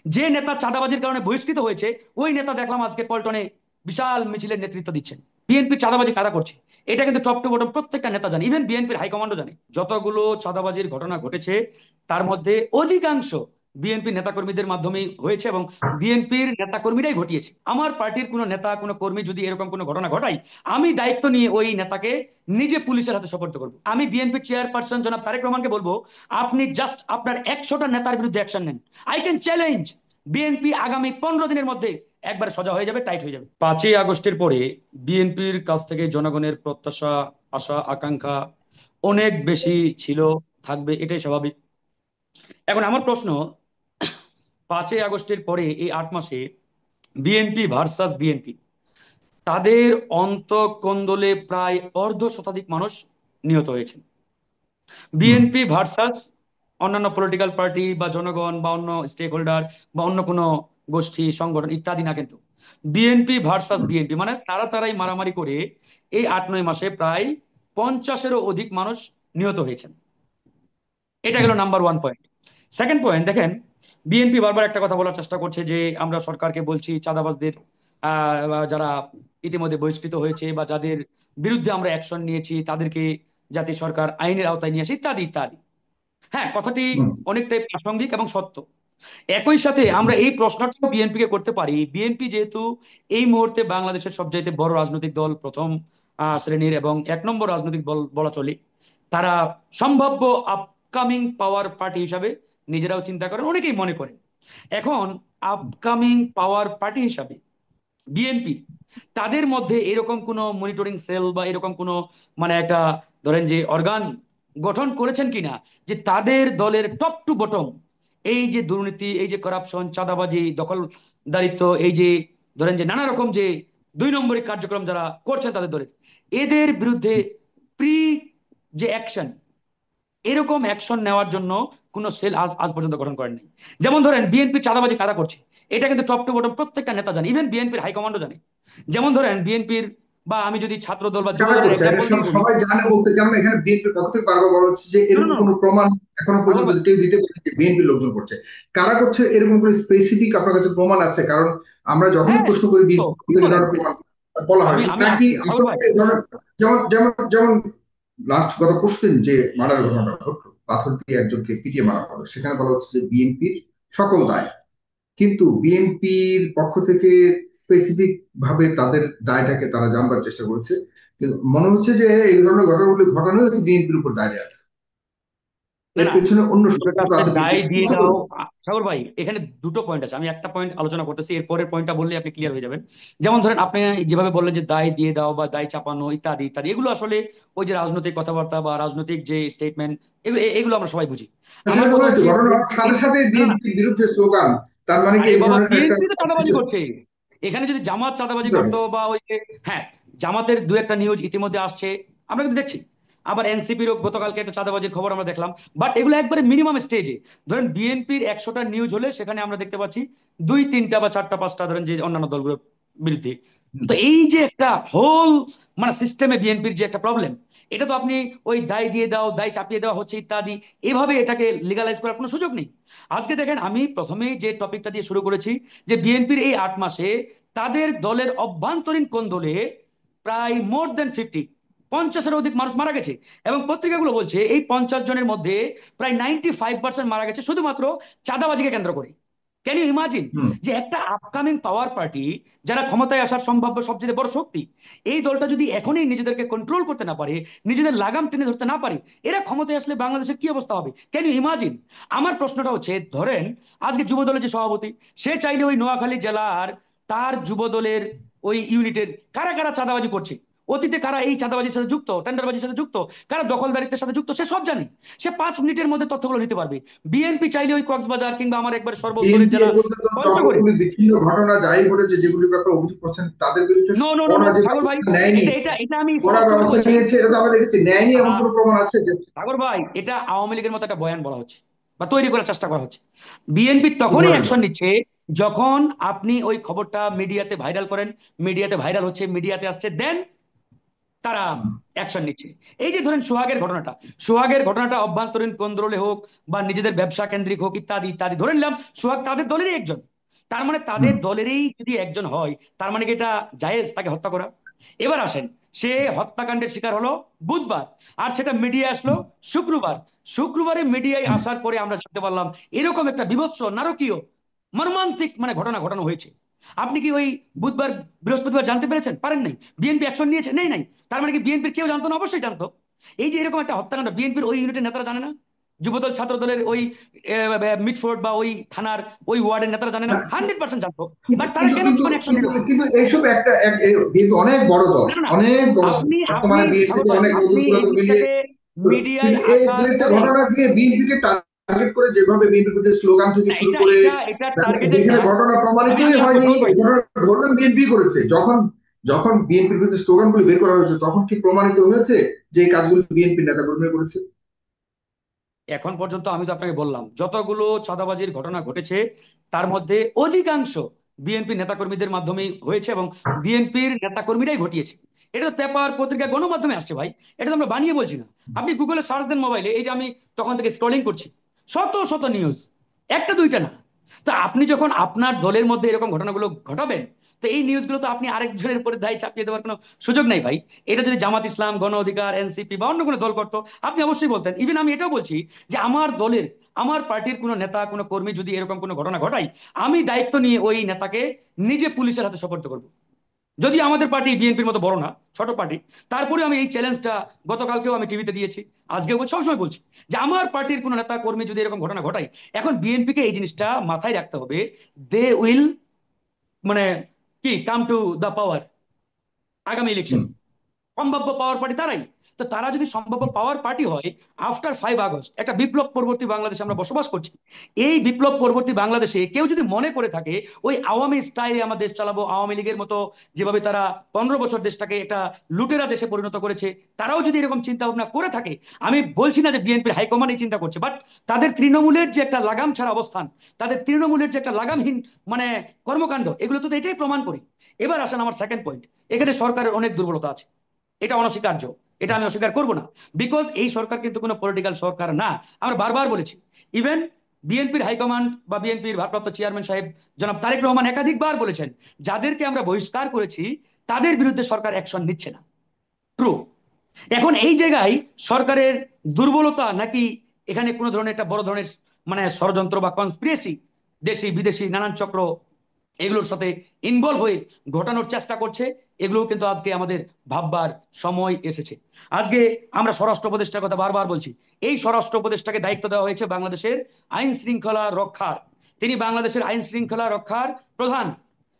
যে নেতা চাঁদাবাজির কারণে বহিষ্কৃত হয়েছে, ওই নেতা দেখলাম আজকে পল্টনে বিশাল মিছিলের নেতৃত্ব দিচ্ছেন। বিএনপি চাঁদাবাজি কারা করছে এটা কিন্তু টপ টু বটম প্রত্যেকটা নেতা জানে, ইভেন বিএনপির হাইকমান্ডও জানে। যতগুলো চাঁদাবাজির ঘটনা ঘটেছে তার মধ্যে অধিকাংশ বিএনপি নেতাকর্মীদের মাধ্যমেই হয়েছে এবং বিএনপির নেতাকর্মীরাই ঘটিয়েছে। আমার পার্টির কোনো নেতা কোনো কর্মী যদি এরকম কোনো ঘটনা ঘটায়, আমি দায়িত্ব নিয়ে ওই নেতাকে নিজে পুলিশের হাতে সোপর্দ করবো। আমি বিএনপি চেয়ারপারসন জনাব তারেক রহমানকে বলবো, আপনি জাস্ট আপনার 100টা নেতার বিরুদ্ধে অ্যাকশন নেন। আই ক্যান চ্যালেঞ্জ বিএনপি আগামী 15 দিনের মধ্যে একবার সোজা হয়ে যাবে, টাইট হয়ে যাবে। 5ই আগস্টের পরে বিএনপির কাছ থেকে জনগণের প্রত্যাশা, আশা, আকাঙ্ক্ষা অনেক বেশি ছিল, থাকবে, এটাই স্বাভাবিক। এখন আমার প্রশ্ন, 5ই আগস্টের পরে এই 8 মাসে বিএনপি ভার্সাস বিএনপি, তাদের অন্তঃকন্দলে প্রায় অর্ধ শতাধিক মানুষ নিহত হয়েছে। হুম। বিএনপি ভার্সাস অন্যান্য পলিটিক্যাল পার্টি বা জনগণ বা অন্য স্টেক হোল্ডার বা অন্য কোনো গোষ্ঠী সংগঠন ইত্যাদি না, কিন্তু বিএনপি ভার্সাস হুম। বিএনপি, মানে তারাই মারামারি করে এই 8-9 মাসে প্রায় 50-এরও অধিক মানুষ নিহত হয়েছেন। এটা গেল হুম। Number one point. Second point দেখেন, বিএনপি বারবার একটা কথা বলার চেষ্টা করছে যে আমরা সরকারকে বলছি চাঁদাবাজদের যারা ইতিমধ্যে বহিষ্কৃত হয়েছে বা যাদের বিরুদ্ধে আমরা অ্যাকশন নিয়েছি তাদেরকে যাতে সরকার আইনের আওতায় নিয়ে আসে ইত্যাদি ইত্যাদি। হ্যাঁ, কথাটি হুম। অনেকটাই প্রাসঙ্গিক এবং সত্য। একই সাথে আমরা এই প্রশ্নটাও বিএনপি কে করতে পারি, বিএনপি যেহেতু এই মুহূর্তে বাংলাদেশের সবচাইতে বড় রাজনৈতিক দল, প্রথম শ্রেণীর এবং 1 নম্বর রাজনৈতিক দল বলা চলে, তারা সম্ভাব্য আপকামিং পাওয়ার পার্টি হিসাবে নিজেরাও চিন্তা করেন, অনেকেই মনে করেন। এখন আপকামিং পাওয়ার পার্টি হিসাবে বিএনপি তাদের মধ্যে এরকম কোনো মনিটরিং সেল বা এরকম কোনো মানে একটা ধরেন যে অর্গান গঠন করেছেন কিনা, যে তাদের দলের টপ টু বটম এই যে দুর্নীতি, এই যে করাপশন, চাঁদাবাজি, দখলদারিত্ব, এই যে ধরেন যে নানা রকম যে 2 নম্বরী কার্যক্রম যারা করছেন তাদের দলের, এদের বিরুদ্ধে প্রি যে অ্যাকশন, এরকম অ্যাকশন নেওয়ার জন্য কোনো সেল আজ পর্যন্ত গঠন করেননি। যেমন ধরেন বিএনপি চাঁদাবাজি কারা করছে এটা কিন্তু টপ টু বটম প্রত্যেকটা নেতা জানে, ইভেন বিএনপির হাইকমান্ডও জানে। যেমন ধরেন বিএনপির, বা আমি যদি ছাত্র দল বা যুব কারা দলের করছে এটা এক্সাম্পল দিয়ে বলি। সবাই জানে বলতে, কারণ এখানে বিএনপির পক্ষ থেকে বারবার বলা হচ্ছে যে না এরকম না না, কোনো প্রমাণ এখনো সাগর পর্যন্ত ভাই, কেউ দিতে পারে যে বিএনপির লোকজন করছে। কারা করছে এরকম কোনো স্পেসিফিক আপনার কাছে প্রমাণ আছে? কারণ আমরা যখনই হ্যাঁ প্রশ্ন করি তো বিএনপি কি এই বলেন, ধরনের প্রমাণ বলা হয়, আমি তো আমি তা কি সাগর আসলে ভাই, এই ধরনের, যেমন যেমন যেমন লাস্ট গত পরশুদিন যে মার্ডার ঘটনাটা ঘটলো, পাথর দিয়ে একজনকে পিটিয়ে মারা হলো, সেখানে বলা হচ্ছে যে বিএনপির সকল দায়। কিন্তু বিএনপির পক্ষ থেকে স্পেসিফিক ভাবে তাদের দায়টাকে তারা জানবার চেষ্টা করেছে, কিন্তু মনে হচ্ছে যে এই ধরনের ঘটনাগুলি ঘটানো হচ্ছে বিএনপির উপর দায় দেওয়া। না এর না, পেছনে অন্য বিষয়টা ষড়যন্ত্র হচ্ছে আছে দায় বিএনপি দিয়ে বুঝতে দাও। পারবে। সাগর ভাই, এখানে দুটো পয়েন্ট আছে, আমি একটা পয়েন্ট আলোচনা করতেছি, এর পরের পয়েন্টটা বললে আপনি ক্লিয়ার হয়ে যাবেন। যেমন ধরেন আপনি যেভাবে বললেন যে দায় দিয়ে দাও বা দায় চাপানো ইত্যাদি ইত্যাদি, এগুলো আসলে ওই যে রাজনৈতিক কথাবার্তা বা রাজনৈতিক যে স্টেটমেন্ট, এগুলো আমরা সবাই বুঝি। আমার সেটা কথা বলা হচ্ছে হচ্ছে ঘটনা হওয়ার বিএনপি, সাথে সাথে না না, বিএনপির বিরুদ্ধে স্লোগান, তার মানে কি আরে এই বাবা, ধরনের একটা বিএনপি তো চাঁদাবাজি situation? করছে। এখানে যদি জামাত চাঁদাবাজি কিভাবে? করতো বা ওই যে, হ্যাঁ, জামাতের দু একটা নিউজ ইতিমধ্যে আসছে, আমরা কিন্তু দেখছি। আবার এনসিপিরও গতকালকে একটা চাঁদাবাজির খবর আমরা দেখলাম। বাট এগুলো একবারে মিনিমাম স্টেজে। ধরেন বিএনপির 100টা নিউজ হলে সেখানে আমরা দেখতে পাচ্ছি 2, 3টা বা 4টা 5টা ধরেন যে অন্যান্য দলগুলোর বিরুদ্ধে। হুম। তো এই যে একটা হোল মানে সিস্টেমে বিএনপির যে একটা প্রবলেম, এটা তো আপনি ওই দায় দিয়ে দাও, দায় চাপিয়ে দেওয়া হচ্ছে ইত্যাদি, এভাবে এটাকে লিগালাইজ করার কোনো সুযোগ নেই। আজকে দেখেন, আমি প্রথমেই যে টপিকটা দিয়ে শুরু করেছি, যে বিএনপির এই 8 মাসে তাদের দলের অভ্যন্তরীণ কোন্দলে প্রায় মোর দেন 50-এর অধিক মানুষ মারা গেছে। এবং পত্রিকাগুলো বলছে এই 50 জনের মধ্যে প্রায় 95% মারা গেছে শুধুমাত্র চাঁদাবাজিকে কেন্দ্র করে। ক্যান ইউ ইমাজিন হুম। যে একটা আপকামিং পাওয়ার পার্টি, যারা ক্ষমতায় আসার সম্ভাব্য সবচেয়ে বড় শক্তি, এই দলটা যদি এখনই নিজেদেরকে কন্ট্রোল করতে না পারে, নিজেদের লাগাম টেনে ধরতে না পারে, এরা ক্ষমতায় আসলে বাংলাদেশের কি অবস্থা হবে? Can you imagine? আমার প্রশ্নটা হচ্ছে, ধরেন আজকে যুব দলের যে সভাপতি, সে চাইলে ওই নোয়াখালী জেলার তার যুব দলের ওই ইউনিটের কারা কারা চাঁদাবাজি করছে, অতীতে কারা এই চাঁদাবাজির সাথে যুক্ত, টেন্ডারবাজির সাথে যুক্ত, কারা দখলদারিত্বের সাথে যুক্ত, সে সব জানে। সে 5 মিনিটের মধ্যে তথ্যগুলো নিতে পারবে। বিএনপি চাইলে ওই কক্সবাজার কিংবা আমার একবার সর্বোত্তরের বিএনপি এ জেলা পর্যন্ত পঞ্চগড়ে, যতগুলি বিচ্ছিন্ন ঘটনা যাই ঘটেছে, যেগুলির ব্যাপারে অভিযোগ করছেন, তাদের বিরুদ্ধে নো নো নো নো, কড়া যে সাগর ভাই, ব্যবস্থা নেয়নি, এটা এটা এটা আমি কড়া স্পষ্ট করে ব্যবস্থা বলছি। নিয়েছে, এটা তো আমরা দেখেছি। নেয়নি এমন আহ, কোনো প্রমাণ আছে যে? সাগর ভাই, এটা আওয়ামী লীগের মতো একটা বয়ান বলা হচ্ছে বা তৈরি করার চেষ্টা করা হচ্ছে। বিএনপি কি তখনই ধরনের অ্যাকশন প্রমাণ? নিচ্ছে যখন আপনি ওই খবরটা মিডিয়াতে ভাইরাল করেন, মিডিয়াতে ভাইরাল হচ্ছে, মিডিয়াতে আসছে, দেন তারা অ্যাকশন নিচ্ছে। এই যে ধরেন সোহাগের ঘটনাটা অভ্যন্তরীণ কোন্দলে হোক বা নিজেদের ব্যবসা কেন্দ্রিক হোক ইত্যাদি ইত্যাদি, ধরে নিলাম সোহাগ তাদের দলেরই একজন। তার মানে তাদের হুম। দলেরই যদি একজন হয়, তার মানে কি এটা জায়েজ তাকে হত্যা করা? এবার আসেন, সে হত্যাকাণ্ডের শিকার হলো বুধবার, আর সেটা মিডিয়া আসলো শুক্রবার। শুক্রবারে মিডিয়ায় হুম। আসার পরে আমরা জানতে পারলাম এরকম একটা বীভৎস নারকীয় মর্মান্তিক ঘটনা ঘটানো হয়েছে। আপনি কি ওই বুধবার বৃহস্পতিবার জানতে পেরেছেন? পারেন নাই। বিএনপি অ্যাকশন নিয়েছে? নেই নাই। তার মানে কি বিএনপির কেউ জানতো না? অবশ্যই জানতো। এই যে এরকম একটা হত্যাকাণ্ড, বিএনপির ওই ইউনিটের নেতারা জানে না? যুবদল ছাত্র দলের ওই মিটফোর্ড বা ওই থানার ওই ওয়ার্ডের নেতারা জানে না? না, 100% জানতো। কিন্তু বাট তারা কিন্তু কেন কিন্তু অ্যাকশন কিন্তু নিল না? কিন্তু এইসব বিএনপি অনেক বড় দল, না না, অনেক বড় দল আপনি আপনি বর্তমানে, বিএনপিতে সাগর ভাই, অনেক নতুন আপনি এই পুরাতন মিলিয়ে। জিনিসটাকে মিডিয়ায় কিন্তু এই দু আসার একটা পরে, ঘটনা দিয়ে বিএনপিকে টার্গেট করে যেভাবে বিএনপির বিরুদ্ধে স্লোগান থেকে না, শুরু এটা করে, এটা এটা টার্গেটেড যেখানে না। ঘটনা আমি প্রমাণিতই আমি আসবো হয়নি, সাগর ভাই। এই ঘটনা ধরলাম বিএনপি করেছে, যখন যখন বিএনপির বিরুদ্ধে স্লোগানগুলি বের করা হয়েছে তখন কি প্রমাণিত হয়েছে যে এই কাজগুলো বিএনপির নেতা কর্মীরা করেছে? এখন পর্যন্ত আমি তো আপনাকে বললাম যতগুলো চাঁদাবাজির ঘটনা ঘটেছে, তার মধ্যে অধিকাংশ বিএনপি নেতাকর্মীদের মাধ্যমেই হয়েছে এবং বিএনপির নেতাকর্মীরাই ঘটিয়েছে। এটা তো পেপার পত্রিকা গণমাধ্যমে আসছে ভাই, এটা তো আমরা বানিয়ে বলছি না। আপনি গুগলে সার্চ দেন মোবাইলে, এই যে আমি তখন থেকে স্ক্রলিং করছি, শত শত নিউজ, একটা দুইটা না। তো আপনি যখন আপনার দলের মধ্যে এরকম ঘটনাগুলো ঘটাবেন, তো এই নিউজগুলো তো আপনি আরেকজনের উপরে দায় চাপিয়ে দেওয়ার কোনো সুযোগ নাই ভাই। এটা যদি জামাত ইসলাম, গণ অধিকার, এনসিপি বা অন্য কোনো দল করতো, আপনি অবশ্যই বলতেন। ইভেন আমি এটাও বলছি যে আমার দলের, আমার পার্টির কোনো নেতা, কোনো কর্মী যদি এরকম কোনো ঘটনা ঘটায়, আমি দায়িত্ব নিয়ে ওই নেতাকে নিজে পুলিশের হাতে সোপর্দ করব। যদি আমাদের পার্টি বিএনপির মতো বড় না, ছোট পার্টি, তারপরে আমি এই চ্যালেঞ্জটা গতকালকেও আমি টিভিতে দিয়েছি, আজকেও বলছি, সবসময় বলছি যে আমার পার্টির কোনো নেতা কর্মী যদি এরকম ঘটনা ঘটায়, এখন বিএনপিকে এই জিনিসটা মাথায় রাখতে হবে। দে উইল, মানে কি, কাম টু দ্য পাওয়ার আগামী হুম। ইলেকশনে। সম্ভাব্য পাওয়ার পার্টি তারাই। তো তারা যদি সম্ভাব্য পাওয়ার পার্টি হয়, আফটার 5 আগস্ট একটা বিপ্লব পরবর্তী বাংলাদেশে আমরা বসবাস করছি। এই বিপ্লব পরবর্তী বাংলাদেশে কেউ যদি মনে করে থাকে ওই আওয়ামী স্টাইলে আমরা দেশ চালাবো, আওয়ামী লীগের মতো যেভাবে তারা 15 বছর দেশটাকে একটা লুটেরা দেশে পরিণত করেছে, তারাও যদি এরকম চিন্তা ভাবনা করে থাকে, আমি বলছি না যে বিএনপির হাইকমান্ড এই চিন্তা করছে, বাট তাদের তৃণমূলের যে একটা লাগাম ছাড়া অবস্থান, তাদের তৃণমূলের যে একটা লাগামহীন মানে কর্মকাণ্ড, এগুলো তো এটাই প্রমাণ করে। এবার আসেন আমার সেকেন্ড পয়েন্ট, এখানে সরকারের অনেক দুর্বলতা আছে, এটা অনস্বীকার্য, এটা আমি অস্বীকার করব না। বিকজ এই সরকার কিন্তু কোনো পলিটিক্যাল সরকার না। আমরা বারবার বলেছি, ইভেন বিএনপির হাইকমান্ড বা বিএনপির ভারপ্রাপ্ত চেয়ারম্যান সাহেব জনাব তারেক রহমান একাধিকবার বলেছেন, যাদেরকে আমরা বহিষ্কার করেছি তাদের বিরুদ্ধে সরকার অ্যাকশন নিচ্ছে না। ট্রু। এখন এই জায়গায় সরকারের দুর্বলতা নাকি এখানে কোনো ধরনের একটা বড় ধরনের ষড়যন্ত্র বা কনস্পিরেসি দেশি বিদেশি নানান চক্র এগুলোর সাথে ইনভলভ হয়ে ঘটানোর চেষ্টা করছে, এগুলো কিন্তু আজকে আমাদের ভাববার সময় এসেছে। আজকে আমরা স্বরাষ্ট্র উপদেষ্টার কথা বারবার বলছি, এই স্বরাষ্ট্র উপদেষ্টাকে দায়িত্ব দেওয়া হয়েছে বাংলাদেশের আইন শৃঙ্খলা রক্ষার। তিনি বাংলাদেশের আইন শৃঙ্খলা রক্ষার প্রধান।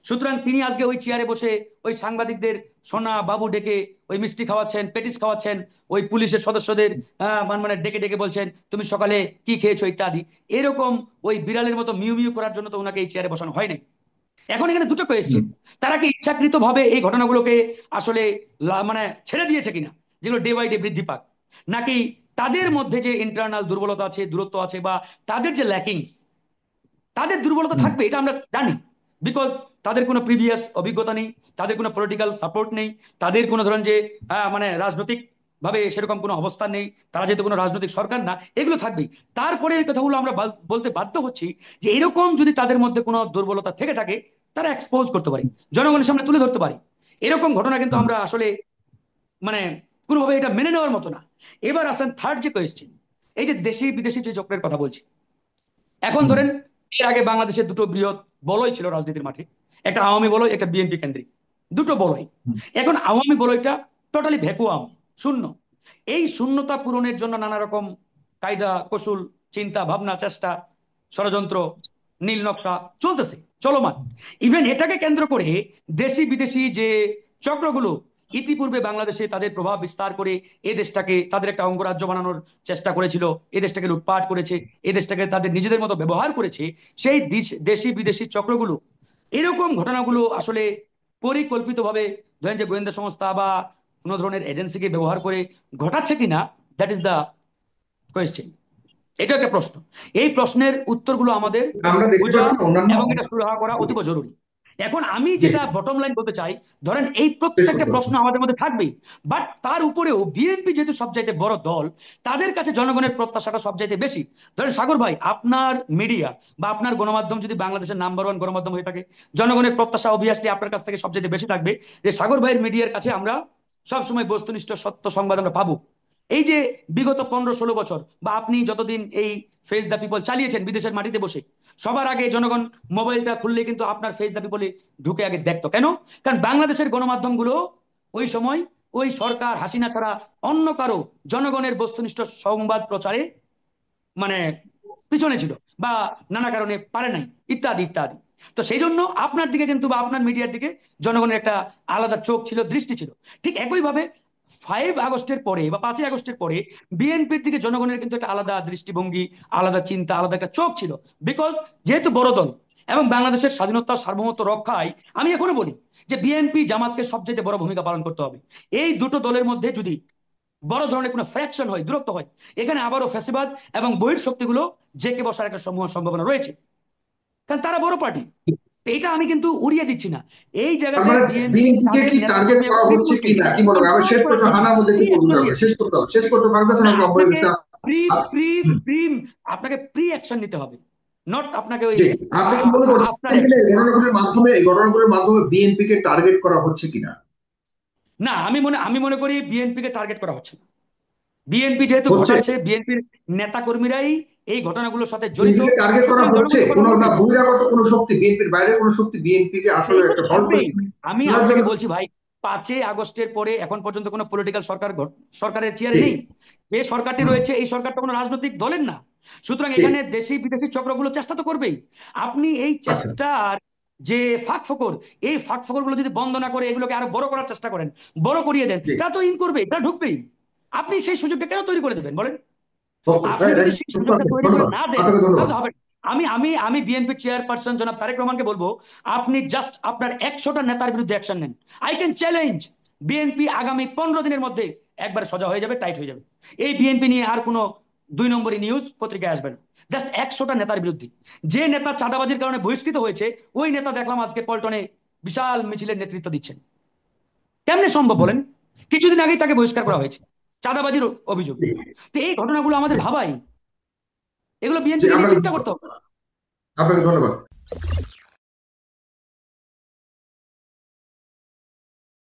সুতরাং তিনি আজকে ওই চেয়ারে বসে ওই সাংবাদিকদের সোনা বাবু ডেকে ওই মিষ্টি খাওয়াচ্ছেন, পেটিস খাওয়াচ্ছেন, ওই পুলিশের সদস্যদের ডেকে ডেকে বলছেন তুমি সকালে কি খেয়েছো ইত্যাদি। এরকম ওই বিড়ালের মতো মিউ মিউ করার জন্য তো ওনাকে এই চেয়ারে বসানো হয় নাই। এখন এখানে দুটো কোয়েশ্চেন, হুম। তারা কি ইচ্ছাকৃত ভাবে এই ঘটনাগুলোকে আসলে ছেড়ে দিয়েছে কিনা, যেগুলো ডে বাই ডে বৃদ্ধি পাক, নাকি তাদের মধ্যে যে ইন্টারনাল দুর্বলতা আছে, দূরত্ব আছে, বা তাদের যে ল্যাকিংস, তাদের দুর্বলতা হুম। থাকবে, এটা আমরা জানি। বিকজ তাদের কোনো প্রিভিয়াস অভিজ্ঞতা নেই, তাদের কোনো পলিটিক্যাল সাপোর্ট নেই, তাদের কোনো ধরেন যে রাজনৈতিক ভাবে সেরকম কোনো অবস্থান নেই, তারা যেহেতু কোনো রাজনৈতিক সরকার না, এগুলো থাকবেই। তারপরে এই কথাগুলো আমরা বলতে বাধ্য হচ্ছি যে এরকম যদি তাদের মধ্যে কোনো দুর্বলতা থেকে থাকে, তারা এক্সপোজ করতে পারে, জনগণের সামনে তুলে ধরতে পারে। এরকম ঘটনা কিন্তু হুম। আমরা আসলে মানে কোনোভাবে এটা মেনে নেওয়ার মতো না। এবার আসেন থার্ড যে কোয়েশ্চেন, এই যে দেশি বিদেশি যে চক্রের কথা বলছি, এখন হুম। ধরেন এর আগে বাংলাদেশের দুটো বৃহৎ বলয় ছিল রাজনীতির মাঠে, একটা আওয়ামী বলয়, একটা বিএনপি কেন্দ্রিক, দুটো বলয়। হুম। এখন আওয়ামী বলয়টা টোটালি ভ্যাকুয়াম, শূন্য। এই শূন্যতা পূরণের জন্য নানা রকম কায়দা কৌশল, চিন্তা ভাবনা, চেষ্টা, ষড়যন্ত্র, নীল নকশা চলতেছে, চলমান। ইভেন এটাকে কেন্দ্র করে দেশি বিদেশি যে চক্রগুলো ইতিপূর্বে বাংলাদেশে তাদের প্রভাব বিস্তার করে এ দেশটাকে তাদের একটা অঙ্গরাজ্য বানানোর চেষ্টা করেছিল, এ দেশটাকে লুটপাট করেছে, এ দেশটাকে তাদের নিজেদের মতো ব্যবহার করেছে, সেই দেশি বিদেশি চক্রগুলো এরকম ঘটনাগুলো আসলে পরিকল্পিতভাবে ধরেন যে গোয়েন্দা সংস্থা বা কোনো ধরনের এজেন্সিকে ব্যবহার করে ঘটাচ্ছে কিনা, দ্যাট ইজ দ্য কোয়েশ্চেন। এটা একটা প্রশ্ন। এই প্রশ্নের উত্তরগুলো আমাদের আমরা দেখতে বোঝা পাচ্ছি অন্যান্য এবং এটা সুরাহা করা অতীব জরুরি। এখন আমি জি, যেটা বটম লাইন বলতে চাই, ধরেন এই শেষ প্রত্যেকটা করতে হচ্ছে। প্রশ্ন আমাদের মধ্যে থাকবেই, বাট তার উপরেও বিএনপি যেহেতু সবচাইতে বড় দল, তাদের কাছে জনগণের প্রত্যাশাটা সবচাইতে বেশি। ধরেন সাগর ভাই, আপনার মিডিয়া বা আপনার গণমাধ্যম যদি বাংলাদেশের নাম্বার ওয়ান গণমাধ্যম হয়ে থাকে, জনগণের প্রত্যাশা অবভিয়াসলি আপনার কাছ থেকে সবচাইতে বেশি থাকবে যে সাগর ভাইয়ের মিডিয়ার কাছে আমরা সবসময় বস্তুনিষ্ঠ সত্য সংবাদ আমরা পাবো। এই যে বিগত 15-16 বছর বা আপনি যতদিন এই ফেস দ্য পিপল চালিয়েছেন বিদেশের মাটিতে বসে, সবার আগে জনগণ মোবাইলটা খুললে কিন্তু আপনার ফেস দ্য পিপলে ঢুকে আগে দেখতো। কেন? কারণ বাংলাদেশের গণমাধ্যমগুলো ওই সময় ওই সরকার হাসিনা ছাড়া অন্য কারো জনগণের বস্তুনিষ্ঠ সংবাদ প্রচারে মানে পিছনে ছিল, বা নানা কারণে পারে নাই, ইত্যাদি ইত্যাদি। তো সেই জন্য আপনার দিকে কিন্তু বা আপনার মিডিয়ার দিকে জনগণের একটা আলাদা চোখ ছিল, দৃষ্টি ছিল। ঠিক একইভাবে 5 আগস্টের পরে বা 5ই আগস্টের পরে বিএনপির দিকে জনগণের কিন্তু একটা আলাদা দৃষ্টিভঙ্গি, আলাদা চিন্তা, আলাদা একটা চোখ ছিল। বিকজ যেহেতু বড় দল এবং বাংলাদেশের স্বাধীনতা সার্বভৌমত্ব রক্ষায় আমি এখনো বলি যে বিএনপি জামাতকে সবচেয়ে বড় ভূমিকা পালন করতে হবে। এই দুটো দলের মধ্যে যদি বড় ধরনের কোনো ফ্র্যাকশন হয়, দূরত্ব হয়, এখানে আবারও ফ্যাসিবাদ এবং বহির শক্তিগুলো জেকে বসার একটা সমূহ সম্ভাবনা রয়েছে, কারণ তারা বড় পার্টি। এটা আমি কিন্তু উড়িয়ে দিচ্ছি না। এই তার জায়গাতে মানে বিএনপি বিএনপিকে তাদের কি টার্গেট নেতাকর্মী এবং করা হচ্ছে পিপুলকে কি না, কি মনে হয়? আমি কন্ট্রোল শেষ করার প্রশ্ন, জন্য হানার মধ্যে প্রি একটু বলতে অ্যাকশন হবে, নিয়েছে। শেষ করতে হবে, শেষ করতে ফারুক না, লম্বা হয়ে আপনাকে গেছে। প্রি আ- প্রি হুম, প্রি আপনাকে প্রি অ্যাকশন নিতে হবে, নট আপনাকে ওই জি। আপনি কি মনে আফটার করছেন কিনা অ্যাকশন। এই ঘটনাগুলোর মাধ্যমে বিএনপি কে টার্গেট করা হচ্ছে কিনা? না, আমি মনে করি বিএনপি কে টার্গেট করা হচ্ছে না। বিএনপি যেহেতু হচ্ছে, ঘটাচ্ছে, বিএনপির নেতা কর্মীরাই এই ঘটনাগুলোর সাথে জড়িত, বিএনপি কে টার্গেট করা সুতরাং হচ্ছে, জনগণ তো কথা কোনো না বলবেই। বহিরাগত কোনো শক্তি, বিএনপির বাইরে কোনো শক্তি বিএনপি কে আসলে এইটা একটা তো হল থাকবেই। পজিশনে আমি তোলার আপনাকে জন্য? বলছি ভাই, 5ই আগস্টের পরে এখন পর্যন্ত কোনো পলিটিক্যাল সরকার সরকারের চেয়ারে ঠিক, নেই। যে সরকারটি হুম, রয়েছে এই সরকারটা কোনো রাজনৈতিক দলের না। সুতরাং ঠিক, এখানে দেশি বিদেশি চক্রগুলো চেষ্টা তো করবেই। আপনি এই আচ্ছা, চেষ্টার যে ফাঁক ফোকর, এই ফাঁক ফোকর গুলো যদি বন্ধ না করে এগুলোকে আরো বড় করার চেষ্টা করেন, বড় করিয়ে দেন, জি, তারা তো ইন করবে, তারা ঢুকবেই। আপনি সেই সুযোগটা কেন তৈরি করে দেবেন বলেন? ওকে, আপনি যদি সেই সুযোগটা তৈরি করে ধন্যবাদ, না দেন, আপনাকে ধন্যবাদ। তাহলে হবে না। আমি আমি আমি বিএনপি চেয়ারপারসন জনাব তারেক রহমানকে বলবো, আপনি জাস্ট আপনার 100টা নেতার বিরুদ্ধে অ্যাকশন নেন। আই ক্যান চ্যালেঞ্জ, বিএনপি আগামী 15 দিনের মধ্যে একবার সোজা হয়ে যাবে, টাইট হয়ে যাবে। এই বিএনপি নিয়ে আর কোনো 2 নম্বরই নিউজ পত্রিকায় আসবে না। জাস্ট 100টা নেতার বিরুদ্ধে। যে নেতা চাঁদাবাজির কারণে বহিষ্কৃত হয়েছে, ওই নেতা দেখলাম আজকে পল্টনে বিশাল মিছিলের নেতৃত্ব দিচ্ছেন। কেমনে সম্ভব হুম, বলেন? কিছুদিন আগেই তাকে বহিষ্কার করা হয়েছে চাঁদাবাজির অভিযোগে। জি, তো এই ঘটনাগুলো আমাদের জি, ভাবাই, এগুলো জি, বিএনপিকে নিয়ে চিন্তা করতে হবে। আপনাকে ধন্যবাদ।